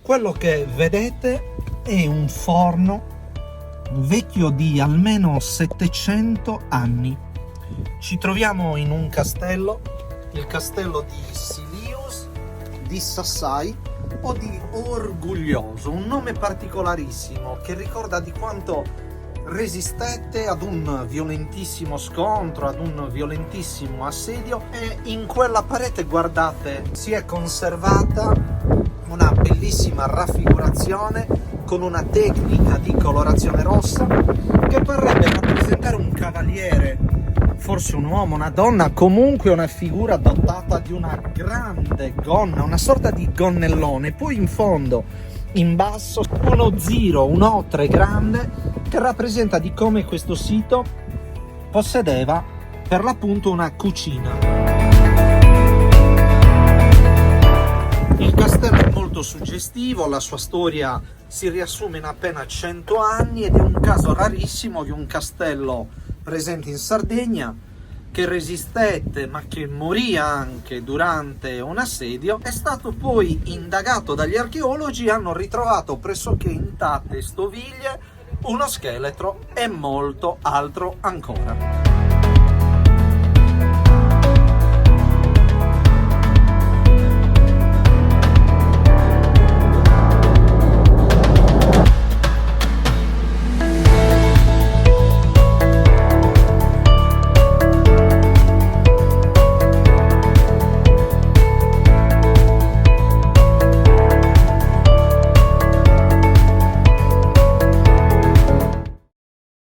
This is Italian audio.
Quello che vedete è un forno vecchio di almeno 700 anni. Ci troviamo in un castello, il castello di Silius, di Sassai o di Orguglioso, un nome particolarissimo che ricorda di quanto resistette ad un violentissimo scontro, ad un violentissimo assedio, e in quella parete, guardate, si è conservata una bellissima raffigurazione con una tecnica di colorazione rossa che parrebbe rappresentare un cavaliere, forse un uomo, una donna, comunque una figura dotata di una grande gonna, una sorta di gonnellone. Poi in fondo, in basso, uno ziro, un otre grande che rappresenta di come questo sito possedeva per l'appunto una cucina. Il castello è molto suggestivo, la sua storia si riassume in appena 100 anni ed è un caso rarissimo di un castello presente in Sardegna che resistette ma che morì anche durante un assedio. È stato poi indagato dagli archeologi e hanno ritrovato pressoché intatte stoviglie, uno scheletro e molto altro ancora.